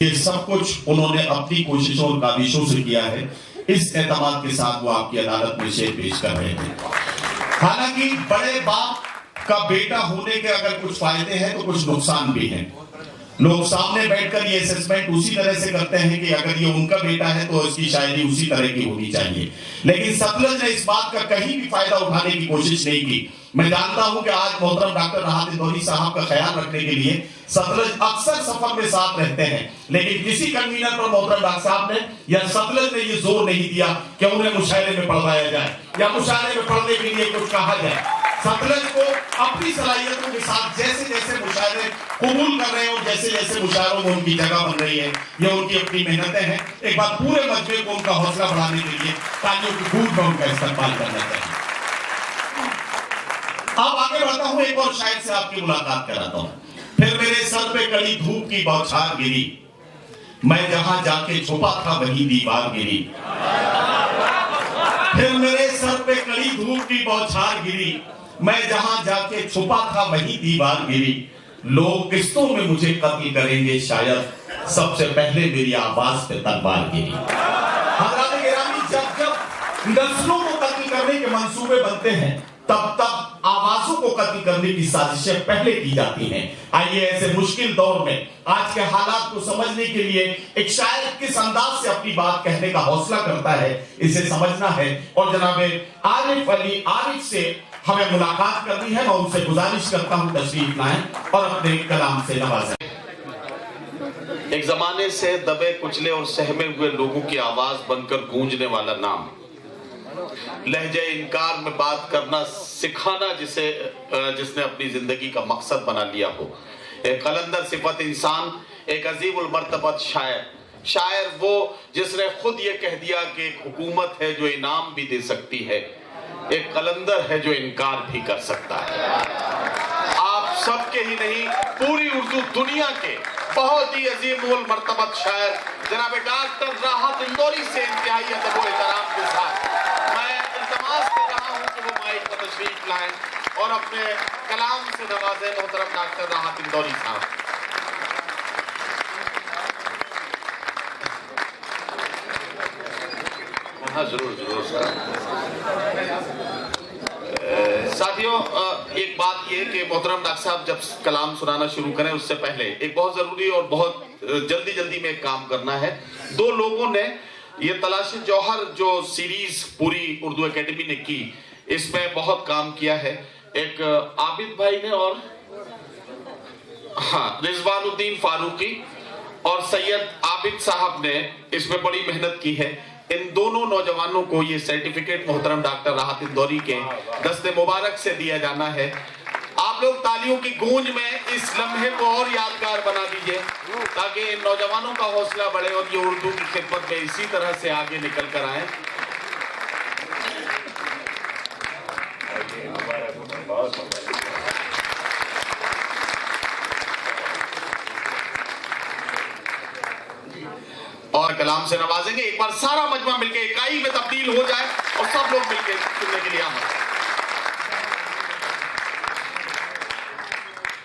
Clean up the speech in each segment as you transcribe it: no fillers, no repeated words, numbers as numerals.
یہ سب کچھ انہوں نے اپنی کوششوں اور کاوشوں سے کیا ہے، اس اعتماد کے ساتھ وہ آپ کی عدالت میں شیئر پیش کر رہے تھے۔ حالانکہ بڑے باپ کا بیٹا ہونے کے اگر کچھ فائدے ہیں تو کچھ نقصان بھی ہیں۔ لوگ سامنے بیٹھ کر یہ اسیسمنٹ اسی طرح سے کرتے ہیں کہ اگر یہ ان کا بیٹا ہے تو اس کی شاعری اسی طرح کی ہونی چاہیے، لیکن ستلج نے اس بات کا کہیں بھی فائدہ اٹھانے کی کوشش نہیں کی۔ میں جانتا ہوں کہ آج محترم ڈاکٹر راحت اندوری صاحب کا خیال رکھنے کے لیے ستلج اکثر سفر میں ساتھ رہتے ہیں، لیکن کسی کنوینر پر محترم ڈاکٹر صاحب نے یا ستلج نے یہ زور نہیں دیا کہ انہیں مشاعرے میں پڑھوایا جائے یا مشاعرے میں پڑھنے کے لیے کچھ کہا جائے۔ ستلج کو اپنی صلاحیتوں کے ساتھ جیسے جیسے مشاعرے قبول کر رہے ہیں اور جیسے جیسے مشاعروں میں ان کی جگہ بن رہی ہے، یہ ان کی اپنی محنتیں ہیں۔ ایک بار پورے مجمع کو ان کا حوصلہ بڑھانے کے لیے تالیوں کی گونج میں ان کا استقبال کرنا چاہیے۔ اب آگے بڑھتا ہوں، ایک اور شاعر سے آپ کی ملاقات کراتا ہوں۔ پھر میرے سر پہ کڑی دھوپ کی بوچھار گری، میں جہاں جا کے چھپا تھا وہی دیوار گری۔ پھر میرے سر پہ کڑی دھوپ کی بوچھار گری، میں جہاں جا کے چھپا تھا وہی دیوار گری۔ لوگ قسطوں میں مجھے قتل کریں گے شاید، سب سے پہلے میری آواز پہ تلوار گری۔ حضرات گرامی، جب جب نسلوں کو قتل کرنے کے منصوبے بنتے ہیں تب آوازوں کو قتل کرنے کی سازشیں پہلے کی جاتی ہیں۔ آئیے ایسے مشکل دور میں آج کے حالات کو سمجھنے کے لیے ایک شاعر کس انداز سے اپنی بات کہنے کا حوصلہ کرتا ہے، اسے سمجھنا ہے، اور جناب عارف علی عارف سے ہمیں ملاقات کرنی ہے۔ میں ان سے گزارش کرتا ہوں تشریف لائیں اور اپنے کلام سے نوازیں۔ ایک زمانے سے دبے کچلے اور سہمے ہوئے لوگوں کی آواز بن کر گونجنے والا نام، لہجہ انکار میں بات کرنا سکھانا جس نے اپنی زندگی کا مقصد بنا لیا ہو، ایک قلندر صفت انسان، ایک عظیم المرتبت شاعر وہ جس نے خود یہ کہہ دیا کہ ایک حکومت ہے جو انعام بھی دے سکتی ہے، ایک قلندر ہے جو انکار بھی کر سکتا ہے۔ آپ سب کے ہی نہیں، پوری اردو دنیا کے بہت ہی عظیم المرتبت شاعر جناب ڈاکٹر راحت اندوری سے انتہائی ادب و احترام کے ساتھ میں التماس کر رہا ہوں کہ وہ مائک پر تشریف لائیں اور اپنے کلام سے نوازیں محترم ڈاکٹر راحت اندوری صاحب۔ ہاں ضرور سر۔ ساتھیوں، ایک بات یہ کہ محترم ڈاکٹر صاحب جب کلام سنانا شروع کریں اس سے پہلے ایک بہت ضروری اور بہت جلدی میں ایک کام کرنا ہے۔ دو لوگوں نے یہ تلاش جوہر جو سیریز پوری اردو اکیڈمی نے کی، اس میں بہت کام کیا ہے۔ ایک عابد بھائی نے اور رضوان الدین فاروقی اور سید عابد صاحب نے اس میں بڑی محنت کی ہے۔ ان دونوں نوجوانوں کو یہ سرٹیفکیٹ محترم ڈاکٹر راحت اندوری کے دست مبارک سے دیا جانا ہے۔ آپ لوگ تالیوں کی گونج میں اس لمحے کو اور یادگار بنا دیجئے تاکہ ان نوجوانوں کا حوصلہ بڑھے اور یہ اردو کی خدمت میں اسی طرح سے آگے نکل کر آئیں۔ اور کلام سے نوازیں گے۔ ایک بار سارا مجمع مل کے اکائی میں تبدیل ہو جائے اور سب لوگ مل کے سننے کے لیے آمد۔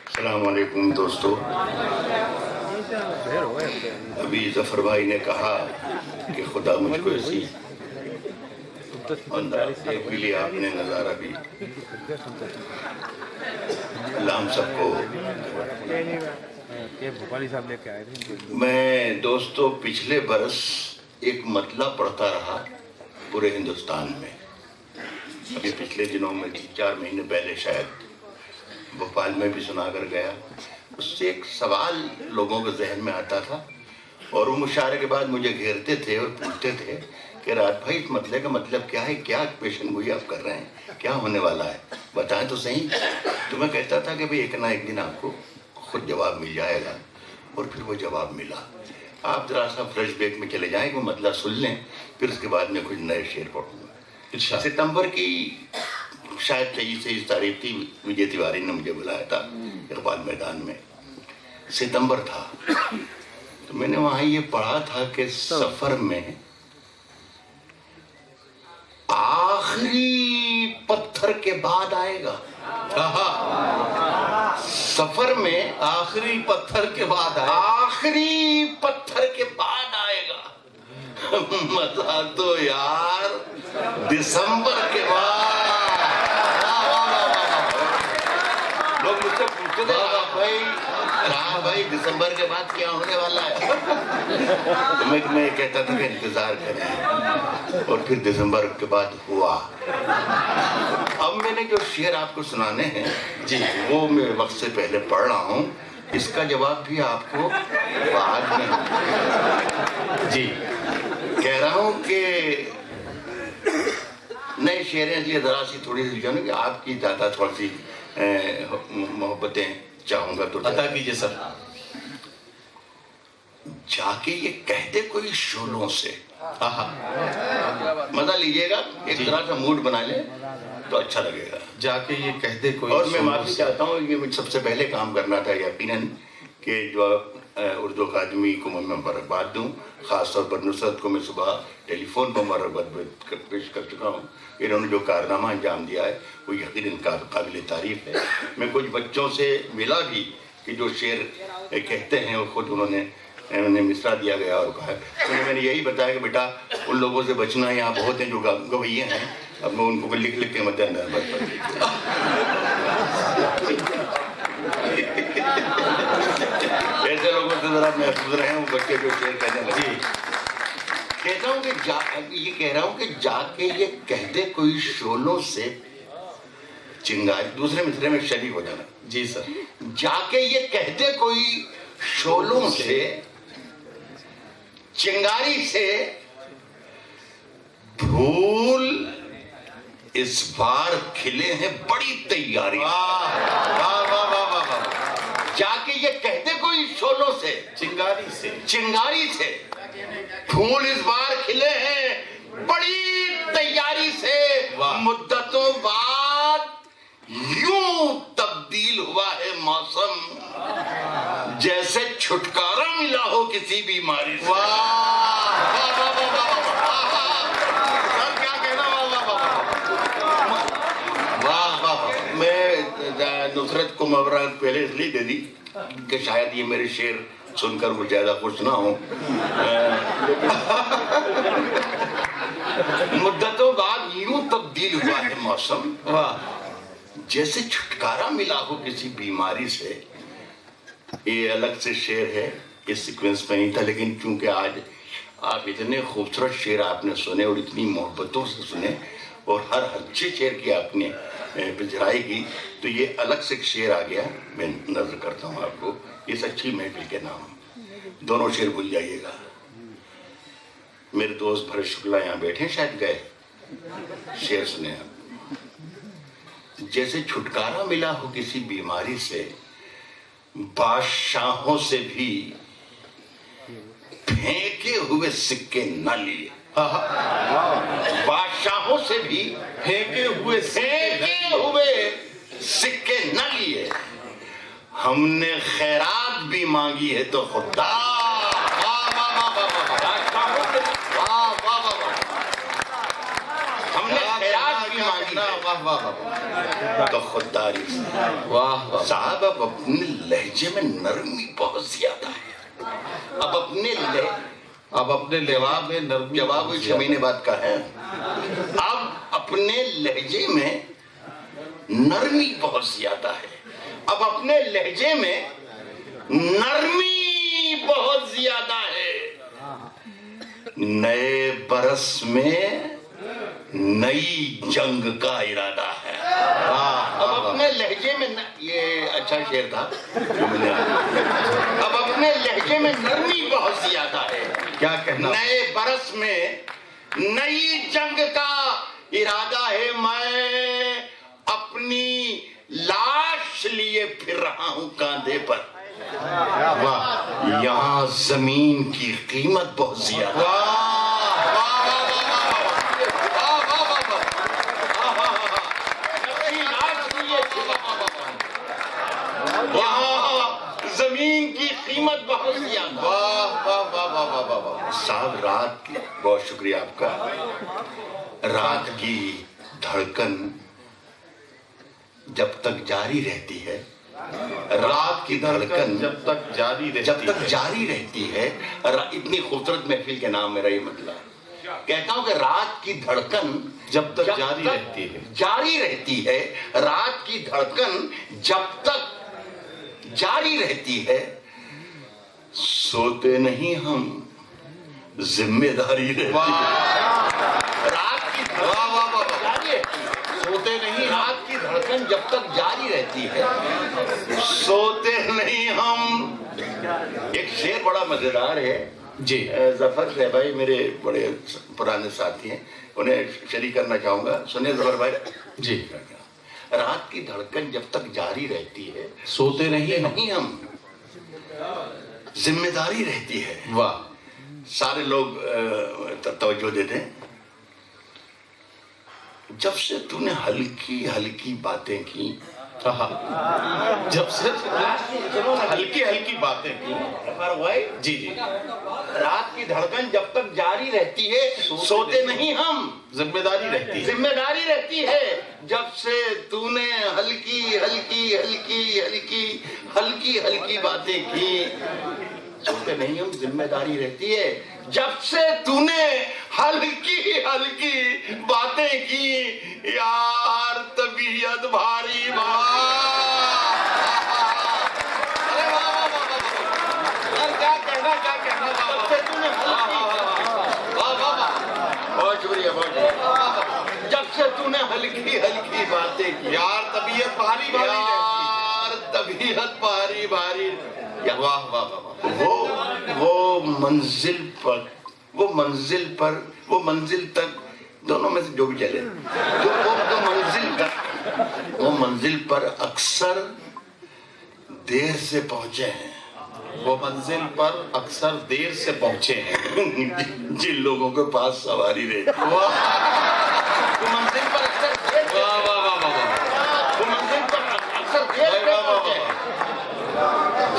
السلام علیکم دوستو۔ ابھی ظفر بھائی نے کہا کہ خدا مجھ کو ایسی ایک بھی لیا آپ نے نظارہ بھی، اللہ ہم سب کو۔ میں دوستو پچھلے برس ایک مطلع پڑھتا رہا پورے ہندوستان میں، ابھی پچھلے دنوں میں 4 مہینے پہلے شاید بھوپال میں بھی سنا کر گیا۔ اس سے ایک سوال لوگوں کے ذہن میں آتا تھا اور وہ مشاعرے کے بعد مجھے گھیرتے تھے اور پوچھتے تھے کہ راحت بھائی اس مطلع کا مطلب کیا ہے، کیا پیشن گوئی آپ کر رہے ہیں، کیا ہونے والا ہے، بتائیں تو صحیح۔ تو میں کہتا تھا کہ ایک نہ ایک دن آپ کو خود جواب مل جائے گا، اور پھر وہ جواب ملا۔ آپ ذرا سا فلیش بیک میں چلے جائیں، وہ مطلب سن لیں، پھر اس کے بعد میں کچھ نئے شعر پڑھوں گا۔ ستمبر کی شاید 23 تاریخ تھی، وجے تیواری نے مجھے بلایا تھا اقبال میدان میں، ستمبر تھا۔ تو میں نے وہاں یہ پڑھا تھا کہ سفر میں آخری پتھر کے بعد آئے گا، سفر میں آخری پتھر کے بعد آئے. آخری پتھر کے بعد آئے گا. مزہ تو یار دسمبر کے بعد. لوگ مجھ سے پوچھتے تھے راہ بھائی دسمبر کے بعد کیا ہونے والا ہے. تو میں کہتا تھا کہ انتظار کریں، اور پھر دسمبر کے بعد ہوا. اب میں نے جو شعر آپ کو سنانے ہیں جی وہ میں وقت سے پہلے پڑھ رہا ہوں. اس کا جواب بھی آپ کو بعد میں. جی کہہ رہا ہوں کہ نئے شعر ہیں، اس لیے ذرا سی تھوڑی سی جانو کہ آپ کی زیادہ تھوڑی سی محبتیں چاہوں گا تو عطا کیجیے سر. جا کے یہ کہتے کوئی شولوں سے. آہا مزہ لیجئے گا، ایک طرح کا موڈ بنا لیں تو اچھا لگے گا. جا کے یہ کہہ دے کوئی. اور میں معافی چاہتا ہوں، یہ مجھے سب سے پہلے کام کرنا تھا یقیناً کہ جو اردو اکادمی کو میں مبارکباد دوں. خاص طور پر نصرت کو میں صبح ٹیلی فون پر مبارکباد پیش کر چکا ہوں. انہوں نے جو کارنامہ انجام دیا ہے وہ یقیناً قابل تعریف ہے. میں کچھ بچوں سے ملا بھی کہ جو شعر کہتے ہیں وہ خود انہوں نے مصرع دیا گیا اور کہا. میں نے یہی بتایا کہ بیٹا ان لوگوں سے بچنا، یہاں بہت ہیں جو گویے ہیں. اب میں ان کو لکھ کے مد اندر ایسے لوگوں سے ذرا محفوظ رہے ہوں بچے جو شعر کہنے لگے. کہتا ہوں کہ یہ کہہ رہا ہوں کہ جا کے یہ کہتے کوئی شولوں سے چنگاری. دوسرے مصرے میں شریک ہو جانا. جی سر. جا کے یہ کہتے کوئی شولوں سے چنگاری سے پھول اس بار کھلے ہیں بڑی تیاری. جا کے یہ کہتے کوئی شولوں سے چنگاری سے پھول اس بار کھلے ہیں بڑی تیاری سے. مدتوں بعد یوں تبدیل ہوا ہے موسم جیسے چھٹکارا ملا ہو کسی بیماری سے. میں نصرت کو مبارک پہلے اس لیے دے دی کہ شاید یہ میرے شعر سن کر وہ زیادہ خوش نہ ہوں. مدتوں بعد یوں تبدیل ہوا ہے موسم جیسے چھٹکارا ملا ہو کسی بیماری سے. یہ الگ سے شعر ہے، اس سیکوینس میں نہیں تھا، لیکن چونکہ آج آپ اتنے خوبصورت شعر آپ نے سنے اور اتنی محبتوں سے سنے اور ہر اچھے شعر کی آپ نے پذیرائی کی تو یہ الگ سے ایک شعر آ گیا. میں نظر کرتا ہوں آپ کو اس اچھی محفل کے نام. دونوں شعر بھول جائیے گا. میرے دوست بھرت شکلا یہاں بیٹھے ہیں، شاید گئے. شعر سنے آپ. جیسے چھٹکارا ملا ہو کسی بیماری سے بادشاہوں سے بھی پھینکے ہوئے سکے نہ لیے. بادشاہوں سے بھی پھینکے ہوئے سکے نہ لیے. ہم نے خیرات بھی مانگی ہے تو خدا ہم نے خیرات بھی مانگی ہے تو خودداری سے. صاحب اب اپنے لہجے میں نرمی بہت زیادہ ہے. اب اپنے جواب میں جواب 6 مہینے بعد کا ہے. اب اپنے لہجے میں نرمی بہت زیادہ ہے. اب اپنے لہجے میں نرمی بہت زیادہ ہے. نئے برس میں نئی جنگ کا ارادہ ہے. اب اپنے لہجے میں یہ اچھا شعر تھا. اب اپنے لہجے میں نرمی بہت زیادہ ہے. کیا کہنا. نئے برس میں نئی جنگ کا ارادہ ہے. میں اپنی لاش لیے پھر رہا ہوں کاندھے پر. یہاں زمین کی قیمت بہت زیادہ. زمین کی قیمت بہت زیادہ. صاحب رات کی بہت شکریہ آپ کا. رات کی دھڑکن جب تک جاری رہتی ہے رات کی دھڑکن جب تک جاری رہتی ہے اتنی خوبصورت محفل کے نام میرا یہ مطلب ہے. کہتا ہوں کہ رات کی دھڑکن جب تک جاری رہتی ہے رات کی دھڑکن جب تک جاری رہتی ہے سوتے نہیں ہم ذمہ داری رہتی ہے. رات کی سوتے نہیں رات کی دھڑکن جب تک جاری رہتی ہے سوتے نہیں ہم. ایک شعر بڑا مزیدار ہے جی. ظفر صاحب میرے بڑے پرانے ساتھی ہیں, انہیں شریک کرنا چاہوں گا. سنیں ظفر بھائی جی. رات کی دھڑکن جب تک جاری رہتی ہے سوتے نہیں ہم ذمہ داری رہتی ہے. واہ. سارے لوگ توجہ دیتے ہیں. جب سے تو نے ہلکی ہلکی باتیں کی جب سے ہلکی ہلکی باتیں کی جی جی. رات کی دھڑکن جب تک جاری رہتی ہے سوتے نہیں ہم ذمہ داری رہتی ہے. جب سے تو نے ہلکی ہلکی ہلکی ہلکی ہلکی ہلکی باتیں کی سوتے نہیں ہم ذمہ داری رہتی ہے. جب سے تو نے ہلکی ہلکی باتیں کی یار طبیعت بھاری کیا کہنا بہت شکریہ جب سے تو نے ہلکی ہلکی باتیں کی یار طبیعت بھاری بھاری. واہ واہ واہ. وہ منزل تک دونوں میں سے جو بھی چلے وہ منزل پر اکثر دیر سے پہنچے ہیں. وہ منزل پر اکثر دیر سے پہنچے ہیں جن لوگوں کے پاس سواری رہتی. وہ منزل پر اکثر دیر سے پہنچے ہیں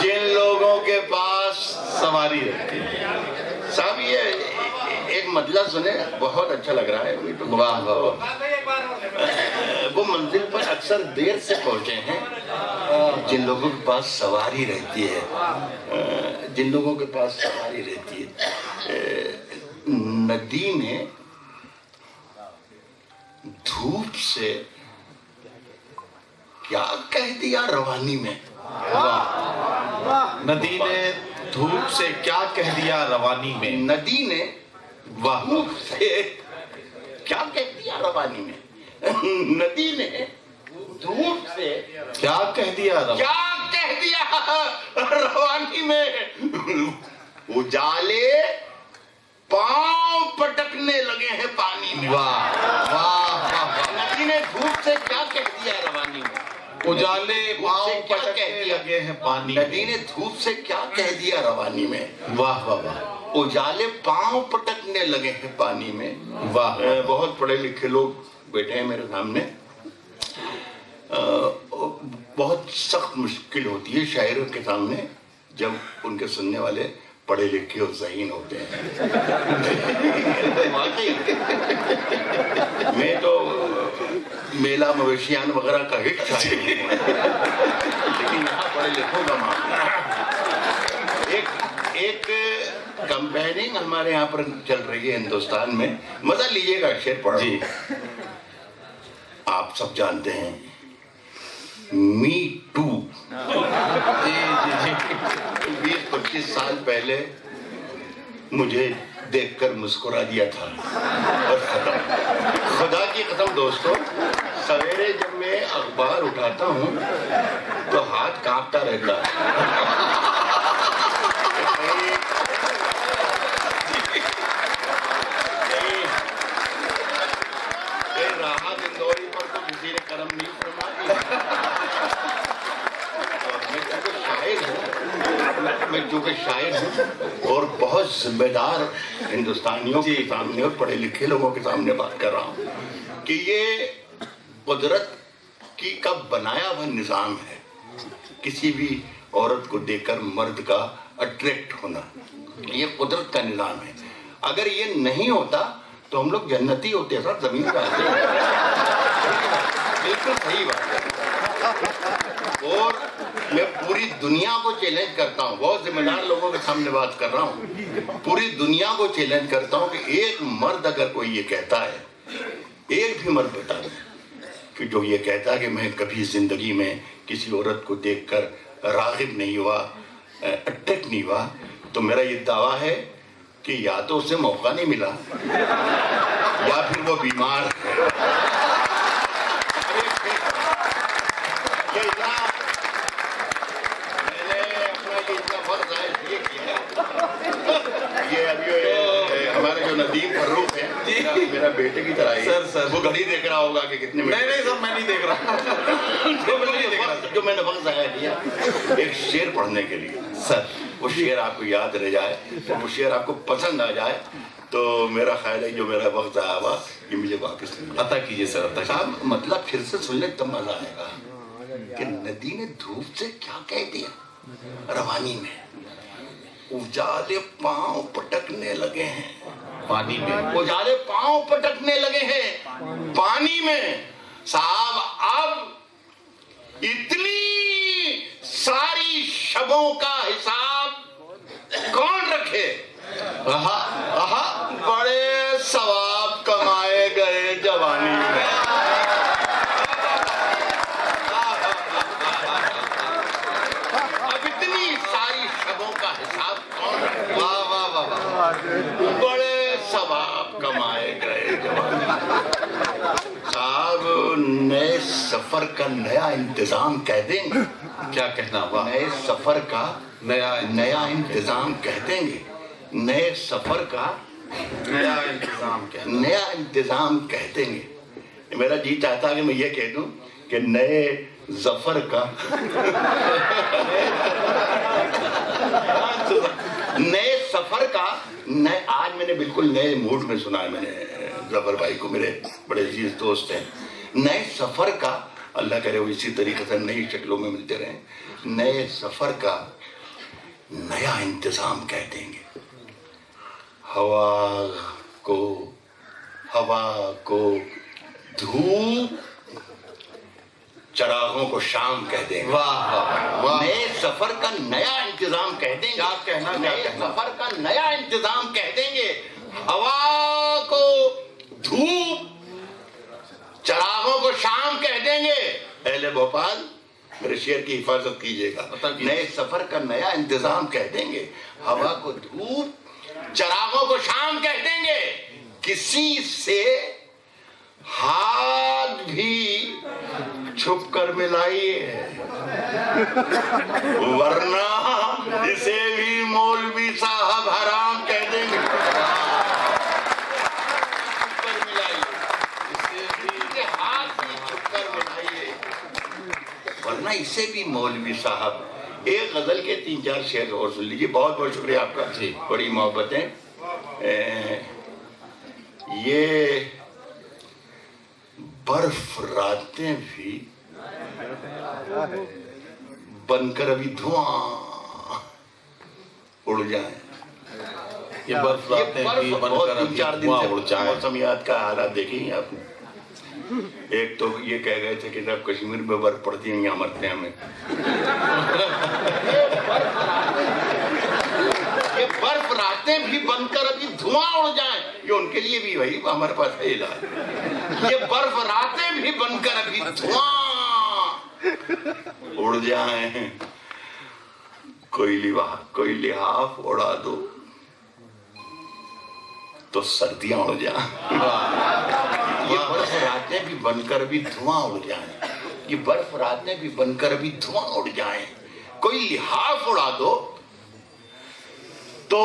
جن لوگوں کے پاس سواری رہتی ہے. صاحب یہ ایک مطلب سنیں بہت اچھا لگ رہا ہے. وہ منزل پر اکثر دیر سے پہنچے ہیں جن لوگوں کے پاس سواری رہتی ہے. جن لوگوں کے پاس سواری رہتی ہے. ندی نے دھوپ سے کیا کہہ دیا روانی میں. ندی نے دھوپ سے کیا کہہ دیا روانی میں. ندی نے دھوپ سے کیا کہہ دیا روانی میں. ندی نے دھوپ سے کیا کہہ دیا روانی میں. اجالے پاؤں پٹکنے لگے ہیں پانی میں. ندی نے دھوپ سے کیا کہہ دیا روانی میں. اجالے پاؤں پٹکنے لگے ہیں پانی. ندی نے دھوپ سے کیا کہہ دیا روانی میں. واہ واہ واہ. اجالے پاؤں پٹکنے لگے ہیں پانی میں. واہ. بہت پڑھے لکھے لوگ بیٹھے ہیں میرے سامنے. بہت سخت مشکل ہوتی ہے شاعروں کے سامنے جب ان کے سننے والے پڑھے لکھے اور ذہین ہوتے ہیں. میں تو میلہ مویشیان وغیرہ کا ہٹ شاعر ہوں لیکن یہاں پڑھے لکھوں کا معاملہ. ایک کمپیننگ ہمارے یہاں پر چل رہی ہے ہندوستان میں. مزہ لیجئے گا شعر پڑھ. جی آپ سب جانتے ہیں می ٹو. 20-25 سال پہلے مجھے دیکھ کر مسکرا دیا تھا اور ختم. خدا کی قسم دوستو سویرے جب میں اخبار اٹھاتا ہوں تو ہاتھ کانپتا رہتا ہے. راحت اندوری پر تو کسی نے کرم نہیں فرمایا. میں چونکہ شاعر ہوں اور بہت ذمہ دار ہندوستانیوں کے سامنے اور پڑھے لکھے لوگوں کے سامنے بات کر رہا ہوں کہ یہ قدرت کی کا بنایا ہوا نظام ہے. کسی بھی عورت کو دیکھ کر مرد کا اٹریکٹ ہونا یہ قدرت کا نظام ہے. اگر یہ نہیں ہوتا تو ہم لوگ جنتی ہوتے ہیں. سر زمین پہ آتے ہیں. بالکل صحیح بات ہے. اور میں پوری دنیا کو چیلنج کرتا ہوں, بہت ذمہ دار لوگوں کے سامنے بات کر رہا ہوں, پوری دنیا کو چیلنج کرتا ہوں کہ ایک مرد اگر کوئی یہ کہتا ہے, ایک بھی مرد بتا دیں کہ جو یہ کہتا ہے کہ میں کبھی زندگی میں کسی عورت کو دیکھ کر راغب نہیں ہوا, اٹریکٹ نہیں ہوا, تو میرا یہ دعویٰ ہے کہ یا تو اسے موقع نہیں ملا یا پھر وہ بیمار ہے. ہمارے جو ندیم فروخ ہے میرا بیٹے کی طرح ہے, وہ گھڑی دیکھ رہا ہوگا کہ کتنے منٹ. نہیں سر میں نہیں دیکھ رہا, جو میں نے وقت ضائع کیا ایک شعر پڑھنے کے لیے سر, وہ شعر آپ کو یاد رہ جائے, وہ شعر آپ کو پسند آ جائے, تو میرا خیال ہے جو میرا وقت ضائع ہوا یہ مجھے واپس عطا کیجیے سر, عطا صاحب. مطلب پھر سے سن لیں تب مزہ آئے گا کہ ندی نے دھوپ سے کیا کہہ دیا روانی میں, اجالے پاؤں پٹکنے لگے ہیں پانی میں, اجالے پاؤں پٹکنے لگے ہیں پانی میں. صاحب اب اتنی ساری شبوں کا حساب کون رکھے, بڑے ثواب کمائے گئے جوانی میں. اب اتنی ساری شبوں کا حساب کون رکھے, بڑے ثواب کمائے گئے جوانی میں. صاحب نئے سفر کا نیا انتظام کہہ دیں گے. کیا کہنا ہوا, نئے سفر کا نیا انتظام کہہ دیں گے. نئے سفر کا نیا انتظام کیا, نیا انتظام کہہ دیں گے. میرا جی چاہتا کہ میں یہ کہہ دوں کہ نئے ظفر کا نئے سفر کا آج میں نے بالکل نئے موڈ میں سنا ہے. میں نے ظفر بھائی کو, میرے بڑے عزیز دوست ہیں, نئے سفر کا, اللہ کرے وہ اسی طریقے سے نئی شکلوں میں ملتے رہیں, نئے سفر کا نیا انتظام کہہ دیں گے. ہوا کو دھوپ, چراغوں کو شام کہہ دیں گے. نئے سفر کا نیا انتظام کہہ دیں گے. نئے سفر کا نیا انتظام کہہ دیں گے. ہوا کو دھوپ, چراغوں کو شام کہہ دیں گے. اہل بھوپال میرے شعر کی حفاظت کیجیے گا. نئے سفر کا نیا انتظام کہہ دیں گے. ہوا کو دھوپ, چراغوں کو شام کہہ دیں گے. کسی سے ہاتھ بھی چھپ کر ملائیے, ورنہ اسے بھی مولوی صاحب حرام کہہ دیں گے. چھپ کر ملائیے, اسے ہاتھ بھی چھپ کر ملائیے, ورنہ اسے بھی مولوی صاحب. ایک غزل کے 3-4 شعر اور سن لیجیے. بہت بہت شکریہ آپ کا, بڑی محبتیں. یہ برف راتیں بھی بن کر ابھی دھواں اڑ جائیں. یہ برف راتیں بھی بن کر ابھی دھواں اڑ جائیں. موسمیات کا حالات دیکھیں آپ نے. ایک تو یہ کہہ گئے تھے کہ جب کشمیر میں برف پڑتی ہے یہاں مرتے ہیں ہمیں. یہ برف راتیں بھی بن کر ابھی دھواں اڑ جائیں, یہ ان کے لیے بھی وہی ہمارے پاس ہے علاج. یہ برف راتیں بھی بن کر ابھی دھواں اڑ جائیں, کوئی لحاف اڑا دو تو سردیاں اڑ جائیں. یہ برف راتیں بھی بن کر ابھی دھواں اڑ جائیں. یہ برف راتیں بھی بن کر ابھی دھواں اڑ جائیں. کوئی لحاف اڑا دو تو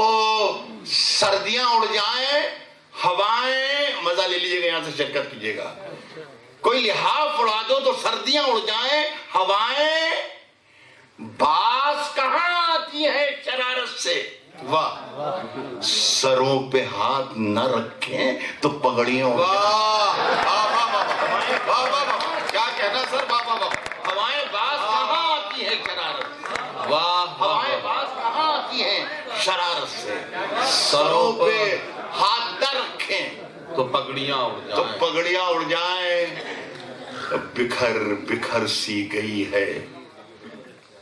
سردیاں اڑ جائیں. ہوائیں, مزہ لے لیجیے گا, یہاں سے شرکت کیجیے گا. کوئی لحاف اڑا دو تو سردیاں اڑ جائیں. ہوائیں باز کہاں آتی ہے شرارت سے, واہ سروں پہ ہاتھ نہ رکھیں تو پگڑیاں اڑ جائیں. کیا کہنا سر, ہوائیں باز کہاں آتی ہے شرارت, ہوائیں باز کہاں آتی ہیں شرارت سے. سروں پہ ہاتھ نہ رکھیں تو پگڑیاں اڑ جائیں. بکھر سی گئی ہے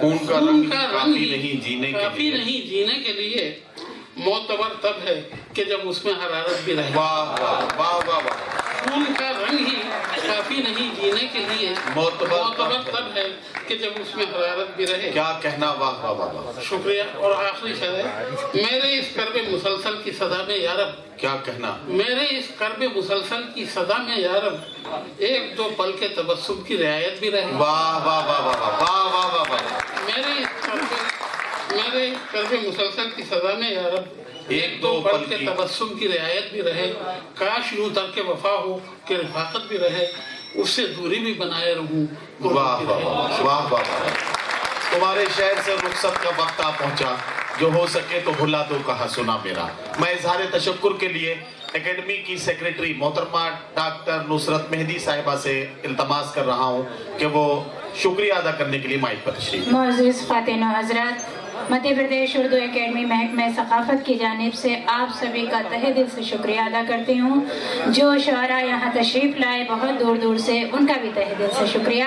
خون کا رنگ کافی نہیں جینے کے کافی لیے نہیں جینے کے لیے معتبر تب ہے کہ جب اس میں حرارت بھی رہے. واہ واہ واہ واہ واہ خون کا رنگ ہی کافی نہیں جینے کے لیے معتبر تب ہے کہ جب اس میں حرارت بھی رہے. کیا کہنا واہ واہ واہ واہ شکریہ. اور آخری شعر ہے: میرے اس کرب مسلسل کی صدا میں یارب، کیا کہنا میرے اس کرب مسلسل کی صدا میں یارب، ایک دو پل کے تبسم کی رعایت بھی رہے. واہ واہ واہ واہ واہ واہ واہ واہ واہ میرے کرب مسلسل کی صدا میں یارب، ایک دو پل کے تبسم کی رعایت بھی رہے. کاش یوں ترک وفا ہو کہ رفاقت بھی رہے، اس سے دوری بھی بنائے رہوں. واہ واہ واہ واہ واہ. تمہارے شہر سے رخصت کا وقت آ پہنچا، جو ہو سکے تو بھلا دو کہا سنا میرا. میں اظہار تشکر کے لیے اکیڈمی کی سیکریٹری محترمہ ڈاکٹر نصرت مہدی صاحبہ سے التماس کر رہا ہوں کہ وہ شکریہ ادا کرنے کے لیے مائک پر تشریف. معزز خواتین و حضرات، مدھیہ پردیش اردو اکیڈمی محکمہ ثقافت کی جانب سے آپ سبھی کا تہہ دل سے شکریہ ادا کرتی ہوں. جو شعراء یہاں تشریف لائے بہت دور دور سے، ان کا بھی تہہ دل سے شکریہ.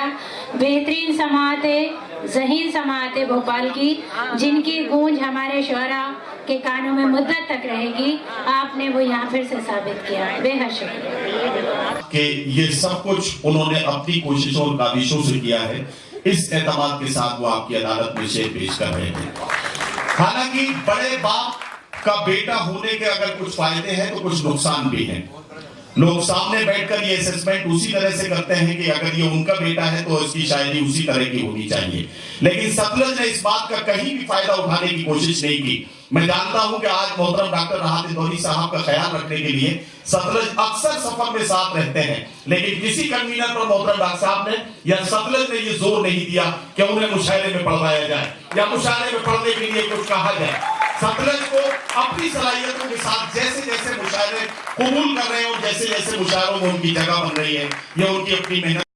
بہترین سماعتیں، ذہین سماعتیں بھوپال کی، جن کی گونج ہمارے شعراء کے کانوں میں مدت تک رہے گی، آپ نے وہ یہاں پھر سے ثابت کیا. بے حد شکریہ کہ یہ سب کچھ انہوں نے اپنی کوششوں اور کاوشوں سے کیا ہے. اس اعتماد کے ساتھ وہ آپ کی عدالت میں شعر پیش کر رہے تھے. حالانکہ بڑے باپ کا بیٹا ہونے کے اگر کچھ فائدے ہیں تو کچھ نقصان بھی ہیں. لوگ سامنے بیٹھ کر یہ اسسمنٹ اسی طرح سے کرتے ہیں کہ اگر یہ ان کا بیٹا ہے تو اس کی شاعری اسی طرح کی ہونی چاہیے. لیکن ستلج نے اس بات کا کہیں بھی فائدہ اٹھانے کی کوشش نہیں کی. میں جانتا ہوں کہ آج محترم ڈاکٹر راحت اندوری صاحب کا خیال رکھنے کے لیے ستلج اکثر سفر میں ساتھ رہتے ہیں، لیکن کسی کنوینر پر محترم ڈاکٹر صاحب نے یا ستلج نے یہ زور نہیں دیا کہ انہیں مشاعرے میں پڑھوایا جائے یا مشاعرے میں پڑھنے کے لیے کچھ کہا جائے. ستلج کو اپنی صلاحیتوں کے ساتھ جیسے جیسے مشاعرے قبول کر رہے ہیں اور جیسے جیسے مشاعروں میں ان کی جگہ بن رہی ہے، یہ ان کی اپنی محنت